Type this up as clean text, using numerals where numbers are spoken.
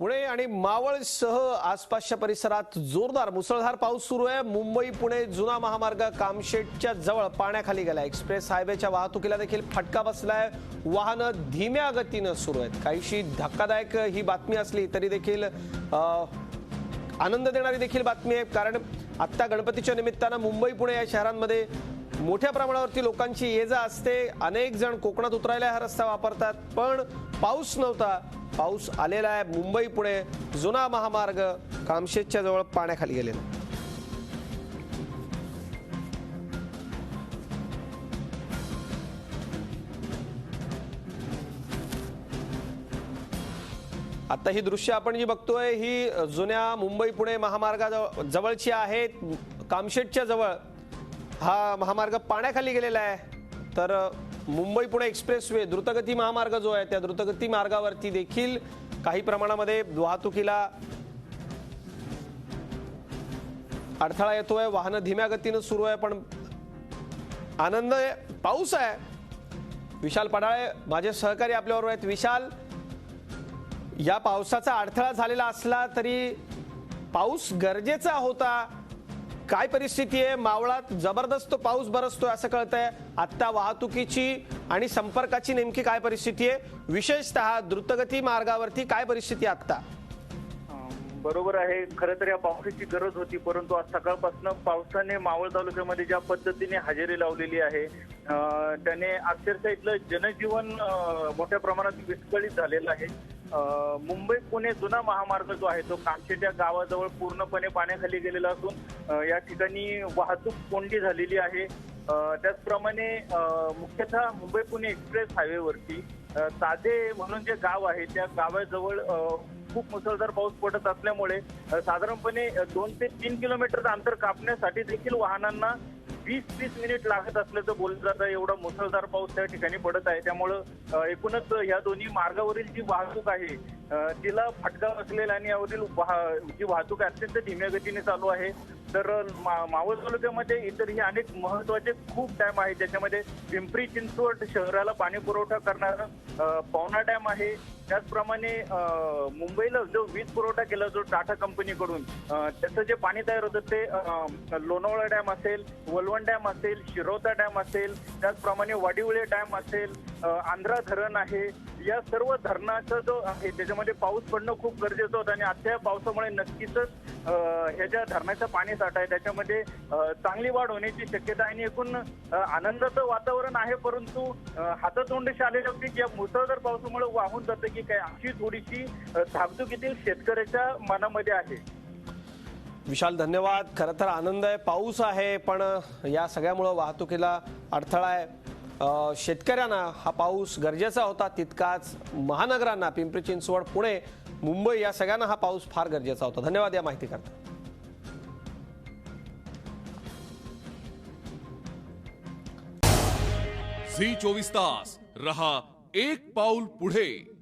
पुणे आणि मावळसह आसपासच्या परिसरात जोरदार मुसळधार पाऊस सुरू आहे। मुंबई पुणे जुना महामार्ग कामशेटच्या जवळ पाण्याखाली गेला। एक्सप्रेस हायवेच्या वाहतुकीला देखील फटका बसलाय। वाहनं धीम्या गतीने सुरू आहेत। काहीशी धक्कादायक ही बातमी असली तरी देखील आनंद देणारी देखील बातमी आहे, कारण आता गणपतीच्या निमित्तानं मुंबई पुणे या शहरांमध्ये मोठ्या प्रमाणावरती लोकांची ये-जा असते। अनेक जण कोकणात उतरायला हा रस्ता वापरतात, पण पाऊस नव्हता। पाऊस आलेला आहे। मुंबई पुणे जुना महामार्ग कामशेतच्या जवळ पाण्याखाली गेलेला। आता ही दृश्य आपण जी बघतोय ही जुन्या मुंबई पुणे महामार्गाजवळची आहेत। कामशेतच्या जवळ हा महामार्ग पाण्याखाली गेलेला आहे। तर मुंबई पुणे एक्सप्रेसवे द्रुतगती महामार्ग जो आहे त्या द्रुतगती मार्गावरती देखील काही प्रमाणामध्ये वाहतुकीला अडथळा येतोय। वाहनं धीम्या गतीने सुरू आहे, पण आनंद आहे, पाऊस आहे। विशाल पडाळे माझे सहकारी आपल्याबरोबर आहेत। विशाल, या पावसाचा अडथळा झालेला असला तरी पाऊस गरजेचा होता। काय परिस्थिती आहे? मावळात जबरदस्त पाऊस बरसतोय असं कळतंय। आता वाहतुकीची आणि संपर्काची नेमकी काय परिस्थिती आहे? विशेषतः द्रुतगती मार्गावरती काय परिस्थिती आता? बरोबर आहे, खरं तर या पावसाची गरज होती, परंतु आज सकाळपासून पावसाने मावळ तालुक्यामध्ये ज्या पद्धतीने हजेरी लावलेली आहे त्याने अक्षरशः इथलं जनजीवन मोठ्या प्रमाणात विस्कळीत झालेलं आहे। मुंबई पुणे जुना महामार्ग जो आहे तो कामशेत या गावाजवळ पूर्णपणे पाण्याखाली गेलेला असून या ठिकाणी वाहतूक कोंडी झालेली आहे। त्याचप्रमाणे मुख्यतः मुंबई पुणे एक्सप्रेस हायवेवरती ताजे म्हणून जे गाव आहे त्या गावाजवळ खूप मुसळधार पाऊस पडत असल्यामुळे साधारणपणे 2 ते 3 किलोमीटरचं अंतर कापण्यासाठी देखील वाहनांना 20-30 मिनिट लागत असल्याचं बोललं जातं। एवढा मुसळधार पाऊस त्या ठिकाणी पडत आहे, त्यामुळं एकूणच या दोन्ही मार्गावरील जी वाहतूक आहे तिला फटका बसलेला आणि यावरील जी वाहतूक अत्यंत धीम्या गतीने चालू आहे। तर मावळ तालुक्यामध्ये इतरही अनेक महत्वाचे खूप डॅम आहेत, ज्याच्यामध्ये पिंपरी चिंचवड शहराला पाणी पुरवठा करणारा पवना डॅम आहे। त्याचप्रमाणे मुंबईला जो वीज पुरवठा केला जो टाटा कंपनीकडून त्याचं जे पाणी तयार होतं ते लोणावळा डॅम असेल, वलवण डॅम असेल, शिरोता डॅम असेल, त्याचप्रमाणे वाडिवळे डॅम असेल, आंध्रा धरण आहे। या सर्व धरणाचा जो आहे त्याच्यामध्ये पाऊस पडणं खूप गरजेचं होतं आणि आता या पावसामुळे नक्कीच ह्या ज्या धरणाचा पाणी साठा आहे त्याच्यामध्ये चांगली वाढ होण्याची शक्यता आहे आणि एकूण आनंदाचं वातावरण आहे। परंतु हातातोंडी आलेलं पीक या मुसळधार पावसामुळे वाहून जातं की काय, अशी थोडीशी धाकधूक येथील शेतकऱ्याच्या मनामध्ये आहे। विशाल धन्यवाद। खरं तर आनंद आहे, पाऊस आहे, पण या सगळ्यामुळे वाहतुकीला अडथळा आहे। शेतकऱ्यांना हा पाऊस गरजेचा होता, तितकाच महानगरांना पिंपरी चिंचवड, पुणे, मुंबई या सगळ्यांना हा पाऊस फार गरजेचा होता। धन्यवाद या माहिती करता। झी 24 तास रहा एक पाऊल पुढे।